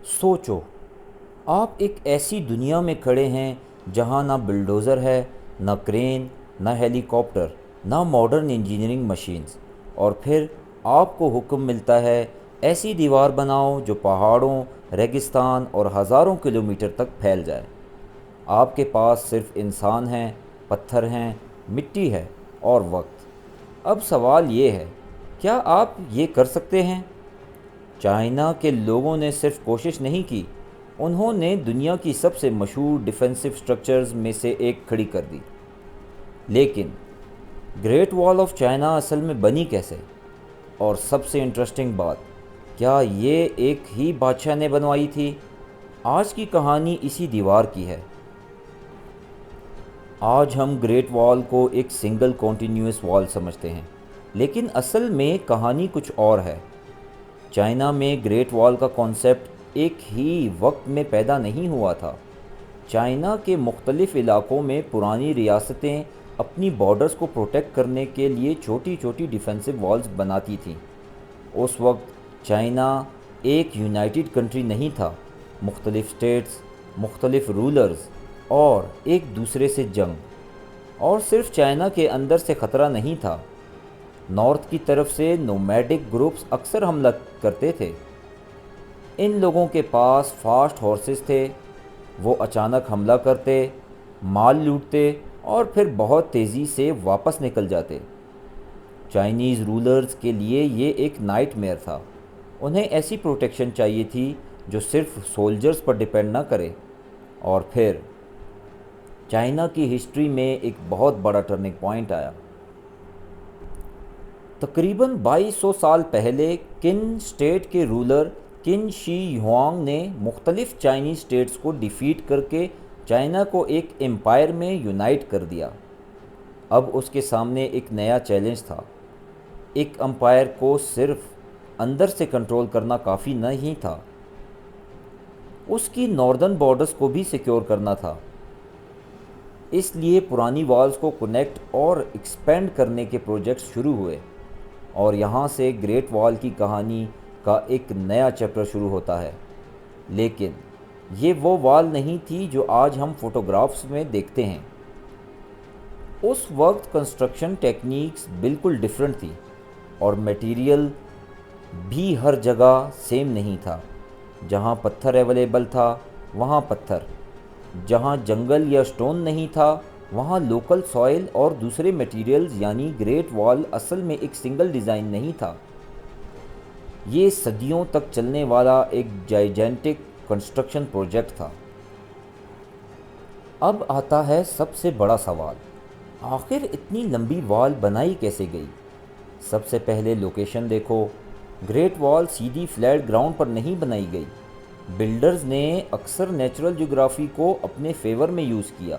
سوچو، آپ ایک ایسی دنیا میں کھڑے ہیں جہاں نہ بلڈوزر ہے، نہ کرین، نہ ہیلی کاپٹر، نہ ماڈرن انجینئرنگ مشینز، اور پھر آپ کو حکم ملتا ہے ایسی دیوار بناؤ جو پہاڑوں، ریگستان اور ہزاروں کلومیٹر تک پھیل جائے۔ آپ کے پاس صرف انسان ہیں، پتھر ہیں، مٹی ہے اور وقت۔ اب سوال یہ ہے، کیا آپ یہ کر سکتے ہیں؟ چائنا کے لوگوں نے صرف کوشش نہیں کی، انہوں نے دنیا کی سب سے مشہور ڈیفنسو سٹرکچرز میں سے ایک کھڑی کر دی۔ لیکن گریٹ وال آف چائنا اصل میں بنی کیسے؟ اور سب سے انٹرسٹنگ بات، کیا یہ ایک ہی بادشاہ نے بنوائی تھی؟ آج کی کہانی اسی دیوار کی ہے۔ آج ہم گریٹ وال کو ایک سنگل کنٹینیوس وال سمجھتے ہیں، لیکن اصل میں کہانی کچھ اور ہے۔ چائنا میں گریٹ وال کا کانسیپٹ ایک ہی وقت میں پیدا نہیں ہوا تھا۔ چائنا کے مختلف علاقوں میں پرانی ریاستیں اپنی بارڈرز کو پروٹیکٹ کرنے کے لیے چھوٹی چھوٹی ڈیفنسو والز بناتی تھیں۔ اس وقت چائنا ایک یونائٹڈ کنٹری نہیں تھا، مختلف اسٹیٹس، مختلف رولرز اور ایک دوسرے سے جنگ۔ اور صرف چائنا کے اندر سے خطرہ نہیں تھا، نارتھ کی طرف سے نومیڈک گروپس اکثر حملہ کرتے تھے۔ ان لوگوں کے پاس فاسٹ ہارسز تھے، وہ اچانک حملہ کرتے، مال لوٹتے اور پھر بہت تیزی سے واپس نکل جاتے۔ چائنیز رولرز کے لیے یہ ایک نائٹ میئر تھا۔ انہیں ایسی پروٹیکشن چاہیے تھی جو صرف سولجرز پر ڈیپینڈ نہ کرے۔ اور پھر چائنا کی ہسٹری میں ایک بہت بڑا ٹرننگ پوائنٹ آیا۔ تقریباً 2200 سال پہلے قن اسٹیٹ کے رولر قن شی ہیونگ نے مختلف چائنیز اسٹیٹس کو ڈیفیٹ کر کے چائنا کو ایک امپائر میں یونائٹ کر دیا۔ اب اس کے سامنے ایک نیا چیلنج تھا۔ ایک امپائر کو صرف اندر سے کنٹرول کرنا کافی نہیں تھا، اس کی ناردرن بارڈرز کو بھی سیکیور کرنا تھا۔ اس لیے پرانی والز کو کنیکٹ اور ایکسپینڈ کرنے کے پروجیکٹس شروع ہوئے، اور یہاں سے گریٹ وال کی کہانی کا ایک نیا چیپٹر شروع ہوتا ہے۔ لیکن یہ وہ وال نہیں تھی جو آج ہم فوٹوگرافز میں دیکھتے ہیں۔ اس وقت کنسٹرکشن ٹیکنیکس بالکل ڈیفرنٹ تھی، اور میٹیریل بھی ہر جگہ سیم نہیں تھا۔ جہاں پتھر اویلیبل تھا وہاں پتھر، جہاں جنگل یا سٹون نہیں تھا وہاں لوکل سوائل اور دوسرے میٹیریلز، یعنی گریٹ وال اصل میں ایک سنگل ڈیزائن نہیں تھا، یہ صدیوں تک چلنے والا ایک جائجنٹک کنسٹرکشن پروجیکٹ تھا۔ اب آتا ہے سب سے بڑا سوال، آخر اتنی لمبی وال بنائی کیسے گئی؟ سب سے پہلے لوکیشن دیکھو۔ گریٹ وال سیدھی فلیٹ گراؤنڈ پر نہیں بنائی گئی۔ بلڈرز نے اکثر نیچرل جغرافی کو اپنے فیور میں یوز کیا۔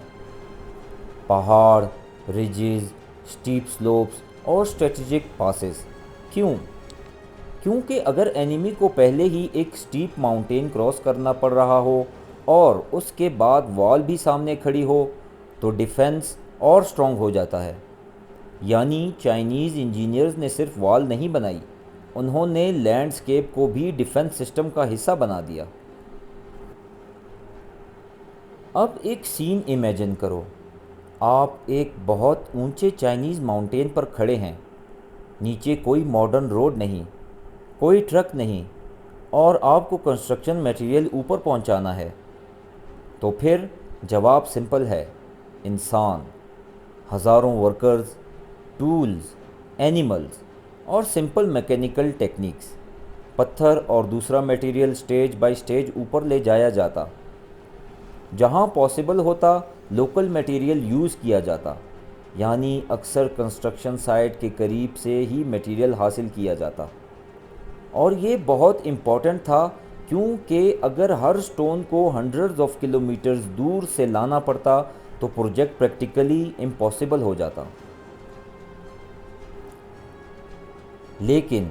پہاڑ، رجز، سٹیپ سلوپس اور اسٹریٹجک پاسز۔ کیوں؟ کیونکہ اگر اینیمی کو پہلے ہی ایک سٹیپ ماؤنٹین کراس کرنا پڑ رہا ہو اور اس کے بعد وال بھی سامنے کھڑی ہو تو ڈیفنس اور سٹرونگ ہو جاتا ہے۔ یعنی چائنیز انجینئرز نے صرف وال نہیں بنائی، انہوں نے لینڈسکیپ کو بھی ڈیفنس سسٹم کا حصہ بنا دیا۔ اب ایک سین امیجن کرو، آپ ایک بہت اونچے چائنیز ماؤنٹین پر کھڑے ہیں، نیچے کوئی ماڈرن روڈ نہیں، کوئی ٹرک نہیں، اور آپ کو کنسٹرکشن میٹیریل اوپر پہنچانا ہے۔ تو پھر جواب سمپل ہے، انسان، ہزاروں ورکرز، ٹولز، اینیملز اور سمپل میکینیکل ٹیکنیکس۔ پتھر اور دوسرا میٹیریل سٹیج بائی سٹیج اوپر لے جایا جاتا، جہاں پاسبل ہوتا لوکل میٹیریل یوز کیا جاتا، یعنی اکثر کنسٹرکشن سائٹ کے قریب سے ہی میٹیریل حاصل کیا جاتا۔ اور یہ بہت امپورٹنٹ تھا کیونکہ اگر ہر سٹون کو ہنڈریڈز آف کلومیٹرز دور سے لانا پڑتا تو پروجیکٹ پریکٹیکلی امپاسبل ہو جاتا۔ لیکن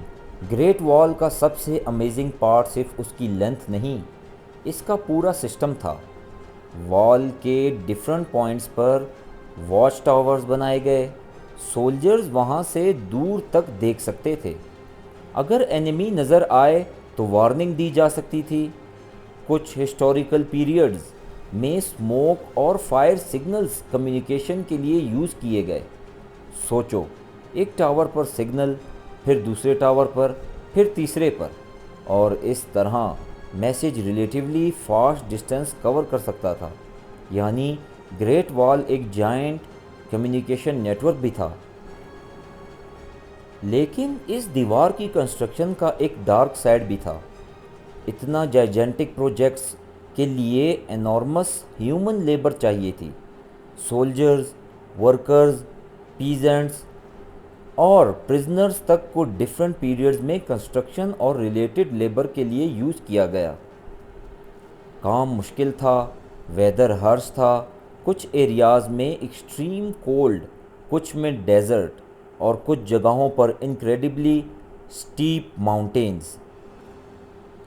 گریٹ وال کا سب سے امیزنگ پارٹ صرف اس کی لینتھ نہیں، اس کا پورا سسٹم تھا۔ وال کے ڈیفرنٹ پوائنٹس پر واچ ٹاورز بنائے گئے، سولجرز وہاں سے دور تک دیکھ سکتے تھے۔ اگر اینیمی نظر آئے تو وارننگ دی جا سکتی تھی۔ کچھ ہسٹوریکل پیریڈز میں اسموک اور فائر سگنلز کمیونیکیشن کے لیے یوز کیے گئے۔ سوچو، ایک ٹاور پر سگنل، پھر دوسرے ٹاور پر، پھر تیسرے پر، اور اس طرح message relatively fast distance cover کر سکتا تھا۔ یعنی گریٹ وال ایک جائنٹ کمیونیکیشن نیٹ ورک بھی تھا۔ لیکن اس دیوار کی کنسٹرکشن کا ایک ڈارک سائڈ بھی تھا۔ اتنا جائجنٹک پروجیکٹس کے لیے انارمس ہیومن لیبر چاہیے تھی۔ سولجرز، ورکرز، پیزنٹس اور پرزنرز تک کو ڈیفرنٹ پیریڈز میں کنسٹرکشن اور ریلیٹڈ لیبر کے لیے یوز کیا گیا۔ کام مشکل تھا، ویدر ہارش تھا، کچھ ایریاز میں ایکسٹریم کولڈ، کچھ میں ڈیزرٹ، اور کچھ جگہوں پر انکریڈبلی سٹیپ ماؤنٹینز۔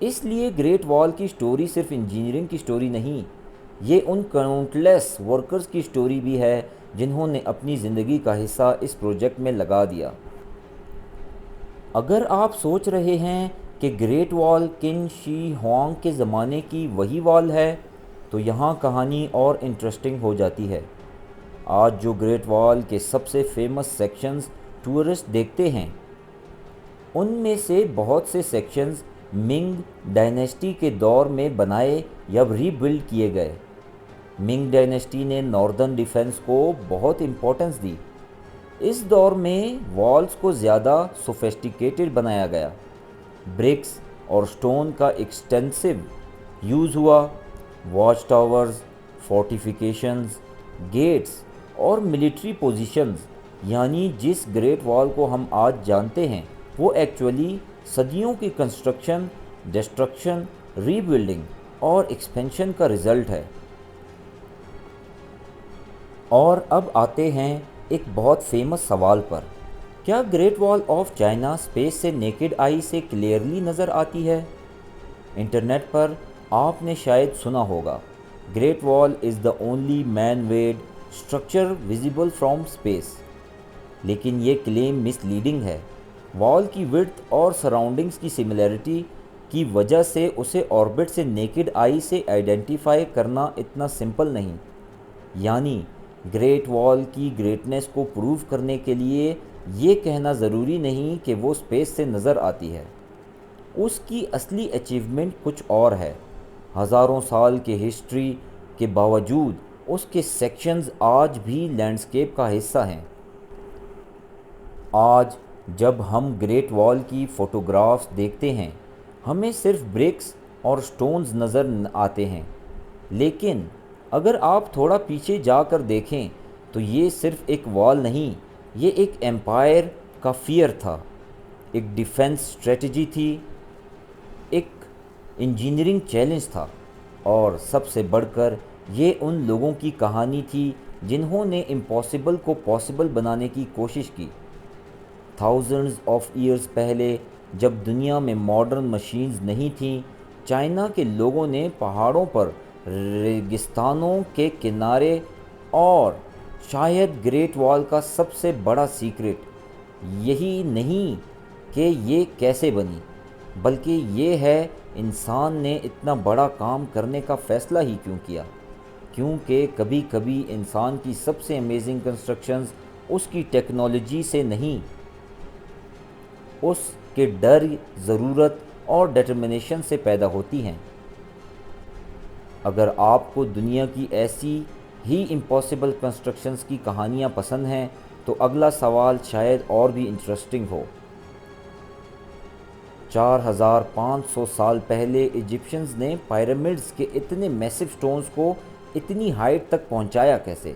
اس لیے گریٹ وال کی سٹوری صرف انجینئرنگ کی سٹوری نہیں، یہ ان کاؤنٹلیس ورکرز کی سٹوری بھی ہے جنہوں نے اپنی زندگی کا حصہ اس پروجیکٹ میں لگا دیا۔ اگر آپ سوچ رہے ہیں کہ گریٹ وال قن شی ہوانگ کے زمانے کی وہی وال ہے، تو یہاں کہانی اور انٹرسٹنگ ہو جاتی ہے۔ آج جو گریٹ وال کے سب سے فیمس سیکشنز ٹورسٹ دیکھتے ہیں، ان میں سے بہت سے سیکشنز منگ ڈائنیسٹی کے دور میں بنائے یا ری بلڈ کیے گئے۔ منگ ڈائنیسٹی نے ناردرن ڈیفنس کو بہت امپورٹنس دی۔ اس دور میں والز کو زیادہ سوفسٹیکیٹڈ بنایا گیا، برکس اور سٹون کا ایکسٹینسو یوز ہوا۔ واچ ٹاورز، فورٹیفیکیشنز، گیٹس اور ملٹری پوزیشنز، یعنی جس گریٹ وال کو ہم آج جانتے ہیں، وہ ایکچولی صدیوں کی کنسٹرکشن، ڈسٹرکشن، ری بلڈنگ اور ایکسپینشن کا رزلٹ ہے۔ اور اب آتے ہیں ایک بہت فیمس سوال پر، کیا گریٹ وال آف چائنا اسپیس سے نیکڈ آئی سے کلیئرلی نظر آتی ہے؟ انٹرنیٹ پر آپ نے شاید سنا ہوگا، great wall is the only man made structure visible from space, لیکن یہ کلیم مس لیڈنگ ہے۔ وال کی وڈتھ اور سراؤنڈنگز کی سملیرٹی کی وجہ سے اسے آربٹ سے نیکڈ آئی سے آئیڈینٹیفائی کرنا اتنا سمپل نہیں۔ یعنی گریٹ وال کی گریٹنس کو پروو کرنے کے لیے یہ کہنا ضروری نہیں کہ وہ اسپیس سے نظر آتی ہے۔ اس کی اصلی اچیومنٹ کچھ اور ہے۔ ہزاروں سال کے ہسٹری کے باوجود اس کے سیکشنز آج بھی لینڈسکیپ کا حصہ ہیں۔ آج جب ہم گریٹ وال کی فوٹوگرافز دیکھتے ہیں، ہمیں صرف برکس اور سٹونز نظر آتے ہیں، لیکن اگر آپ تھوڑا پیچھے جا کر دیکھیں تو یہ صرف ایک وال نہیں، یہ ایک ایمپائر کا فیئر تھا، ایک ڈیفنس اسٹریٹجی تھی، ایک انجینئرنگ چیلنج تھا، اور سب سے بڑھ کر یہ ان لوگوں کی کہانی تھی جنہوں نے امپاسبل کو پاسبل بنانے کی کوشش کی۔ تھاؤزنڈز آف ایئرز پہلے، جب دنیا میں ماڈرن مشینز نہیں تھیں، چائنا کے لوگوں نے پہاڑوں پر، ریگستانوں کے کنارے، اور شاید گریٹ وال کا سب سے بڑا سیکرٹ یہی نہیں کہ یہ کیسے بنی، بلکہ یہ ہے انسان نے اتنا بڑا کام کرنے کا فیصلہ ہی کیوں کیا۔ کیونکہ کبھی کبھی انسان کی سب سے امیزنگ کنسٹرکشنز اس کی ٹیکنالوجی سے نہیں، اس کے ڈر، ضرورت اور ڈٹرمنیشن سے پیدا ہوتی ہیں۔ اگر آپ کو دنیا کی ایسی ہی امپاسبل کنسٹرکشنز کی کہانیاں پسند ہیں تو اگلا سوال شاید اور بھی انٹرسٹنگ ہو۔ 4500 سال پہلے ایجپشنز نے پیرامڈز کے اتنے میسو سٹونز کو اتنی ہائٹ تک پہنچایا کیسے؟